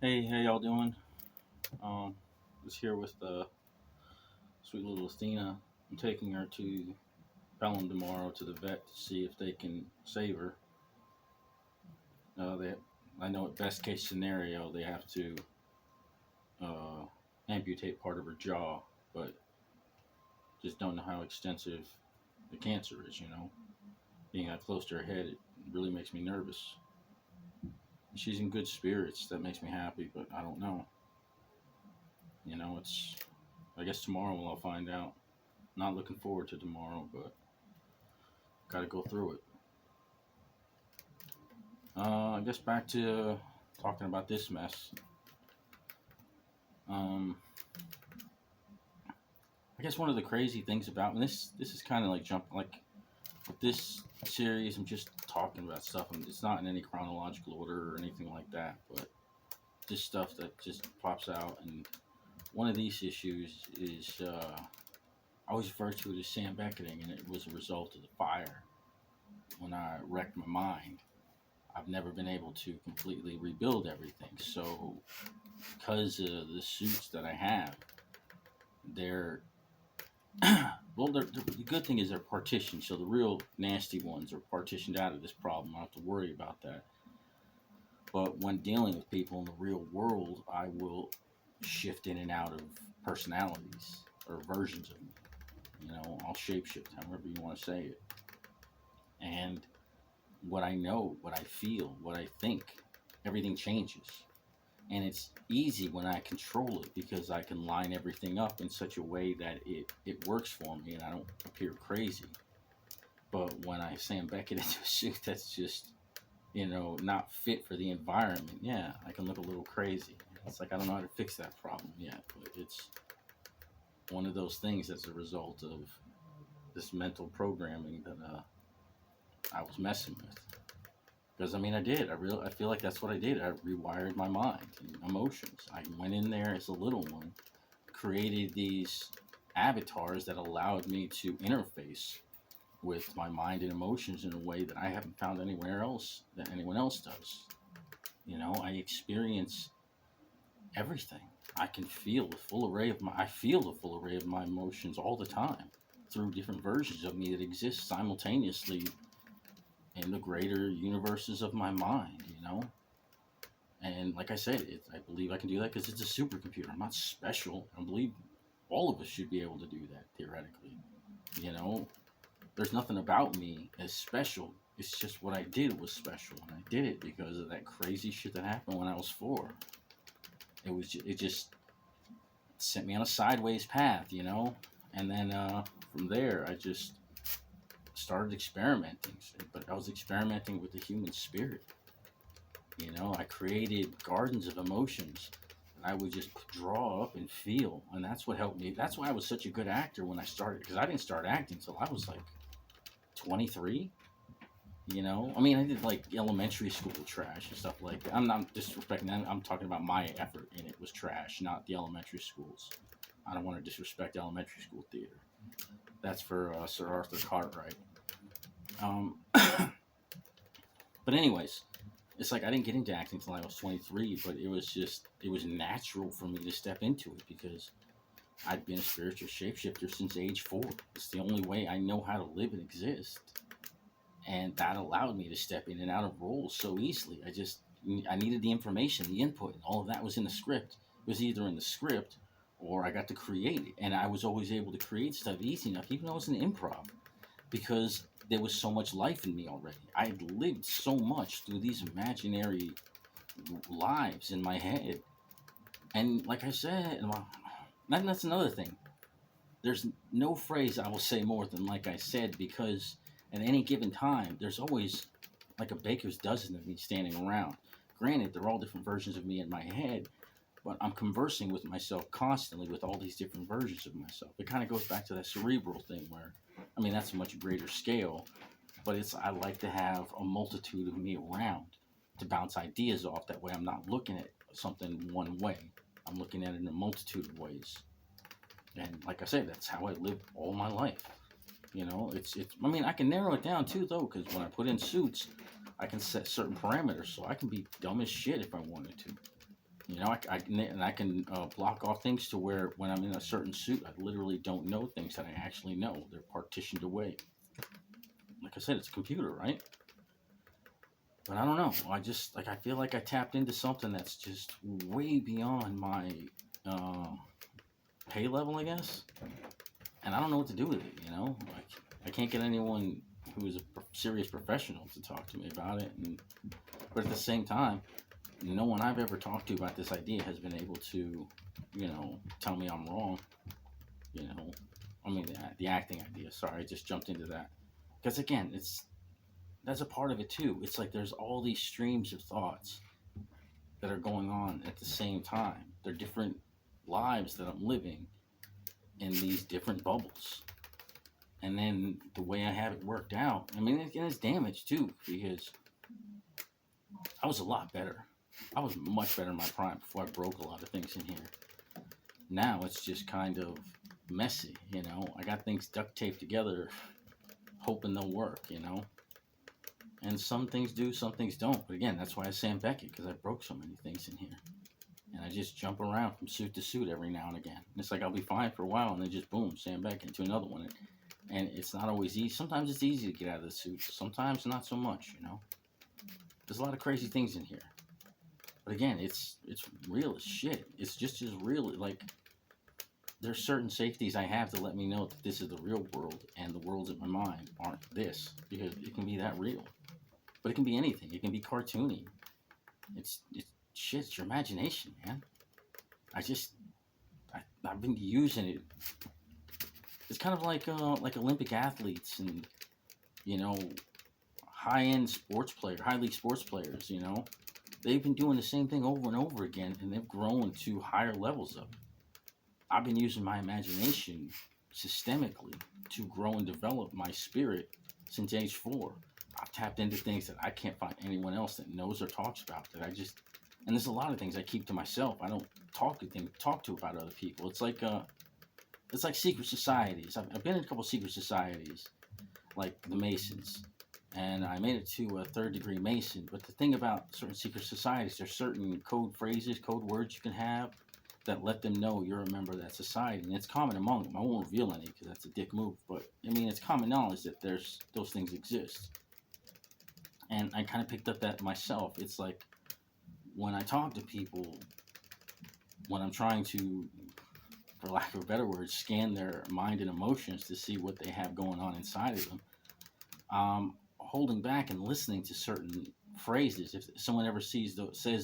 Hey, how y'all doing? Um, just here with sweet little Athena. I'm taking her to Pelham tomorrow to the vet to see if they can save her. They, I know at best case scenario they have to uh, amputate part of her jaw, but just don't know how extensive the cancer is. Being that close to her head, it really makes me nervous. She's in good spirits. That makes me happy, but I don't know. It's. I guess tomorrow I'll find out. Not looking forward to tomorrow, but got to go through it. I guess back to talking about this mess. Um, I guess one of the crazy things about and this is kind of like jump like with this series. I'm just talking about stuff. It's not in any chronological order or anything like that, but just stuff that just pops out. And one of these issues is I always refer to it as sandbecketing, and it was a result of the fire when I wrecked my mind. I've never been able to completely rebuild everything. So, because of the suits that I have, they're well, the good thing is they're partitioned. So the real nasty ones are partitioned out of this problem. I don't have to worry about that. But when dealing with people in the real world, I will shift in and out of personalities or versions of me. I'll shapeshift, however you want to say it. And what I know, what I feel, what I think, everything changes. And it's easy when I control it because I can line everything up in such a way that it works for me and I don't appear crazy. But when I Sam Beckett into a suit that's just, not fit for the environment, yeah, I can look a little crazy. It's like I don't know how to fix that problem yet, but it's one of those things as a result of this mental programming that I was messing with. Because I did. I feel like that's what I did. I rewired my mind and emotions. I went in there as a little one, created these avatars that allowed me to interface with my mind and emotions in a way that I haven't found anywhere else that anyone else does. I experience everything. I can feel the full array of my I feel the full array of my emotions all the time through different versions of me that exist simultaneously in the greater universes of my mind. And like I said, I believe I can do that because it's a supercomputer. I'm not special. I believe all of us should be able to do that theoretically. You know, there's nothing about me as special. It's just what I did was special, and I did it because of that crazy shit that happened when I was 4. It just sent me on a sideways path. And then from there, I just started experimenting. But I was experimenting with the human spirit. I created gardens of emotions that I would just draw up and feel, and that's what helped me. That's why I was such a good actor when I started, because I didn't start acting until I was like 23. I did like elementary school trash and stuff like that. I'm not disrespecting that. I'm talking about my effort, and it was trash, not the elementary schools. I don't want to disrespect elementary school theater. That's for Sir Arthur Cartwright. Um, but anyways, it's like I didn't get into acting until I was 23, but it was natural for me to step into it because I'd been a spiritual shapeshifter since age 4. It's the only way I know how to live and exist. And that allowed me to step in and out of roles so easily. I needed the information, the input, and all of that was in the script. It was either in the script or I got to create it. And I was always able to create stuff easy enough, even though it was an improv, because there was so much life in me already. I had lived so much through these imaginary lives in my head. And like I said, and that's another thing. There's no phrase I will say more than like I said, because at any given time, there's always like a baker's dozen of me standing around. Granted, they're all different versions of me in my head, but I'm conversing with myself constantly with all these different versions of myself. It kind of goes back to that cerebral thing where, that's a much greater scale, but I like to have a multitude of me around to bounce ideas off. That way I'm not looking at something one way. I'm looking at it in a multitude of ways. And like I said, that's how I live all my life. It's. I can narrow it down too, though, because when I put in suits, I can set certain parameters, so I can be dumb as shit if I wanted to. You know, I can block off things to where when I'm in a certain suit, I literally don't know things that I actually know. They're partitioned away. Like I said, it's a computer, right? But I don't know. I just like I feel like I tapped into something that's just way beyond my uh, pay level, I guess. And I don't know what to do with it. You know, like I can't get anyone who is a serious professional to talk to me about it. But at the same time, no one I've ever talked to about this idea has been able to, tell me I'm wrong. You know, I mean the acting idea. Sorry, I just jumped into that because again, that's a part of it too. It's like there's all these streams of thoughts that are going on at the same time. They're different lives that I'm living in these different bubbles. And then the way I have it worked out, I mean, it's damaged too because I was a lot better. I was much better in my prime before I broke a lot of things in here. Now it's just kind of messy, you know. I got things duct taped together, hoping they'll work, you know. And some things do, some things don't. But again, that's why I Sam Beckett, because I broke so many things in here. And I just jump around from suit to suit every now and again. And it's like I'll be fine for a while, and then just boom, Sam Beckett into another one. And it's not always easy. Sometimes it's easy to get out of the suit. Sometimes not so much, you know. There's a lot of crazy things in here. But again, it's real as shit. It's just as real. Like, there's certain safeties I have to let me know that this is the real world, and the worlds in my mind aren't this, because it can be that real. But it can be anything. It can be cartoony. It's shit. It's your imagination, man. I've been using it. It's kind of like Olympic athletes and you know high league sports players. You know, they've been doing the same thing over and over again, and they've grown to higher levels of it. I've been using my imagination systemically to grow and develop my spirit since age 4. I've tapped into things that I can't find anyone else that knows or talks about. And there's a lot of things I keep to myself. I don't talk to about other people. It's like secret societies. I've been in a couple secret societies, like the Masons, and I made it to a 3rd degree Mason. But the thing about certain secret societies, there's certain code phrases, code words you can have that let them know you're a member of that society, and it's common among them. I won't reveal any because that's a dick move, but I mean it's common knowledge that those things exist. And I kind of picked up that myself. It's like when I talk to people, when I'm trying to, for lack of a better word, scan their mind and emotions to see what they have going on inside of them, holding back and listening to certain phrases. If someone ever says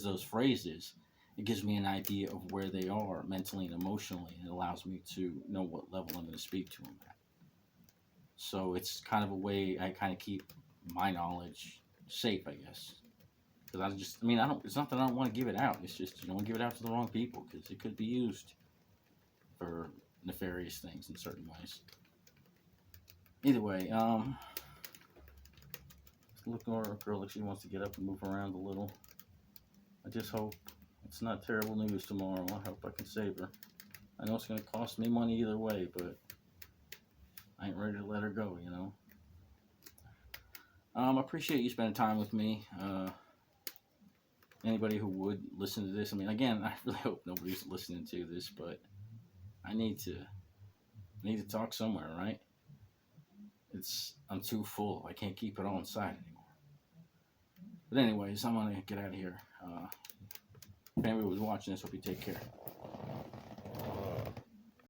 those phrases, it gives me an idea of where they are mentally and emotionally, and it allows me to know what level I'm going to speak to them at. So it's kind of a way I kind of keep my knowledge safe, I guess. Because it's not that I don't want to give it out. It's just you don't want to give it out to the wrong people because it could be used for nefarious things in certain ways. Either way, look at our girl like she wants to get up and move around a little. I just hope it's not terrible news tomorrow. I hope I can save her. I know it's going to cost me money either way, but I ain't ready to let her go, you know. I appreciate you spending time with me. Anybody who would listen to this, I mean, again, I really hope nobody's listening to this, but I need to talk somewhere, right? I'm too full. I can't keep it all inside anymore. But anyways, I'm gonna get out of here. If anybody was watching this, hope you take care.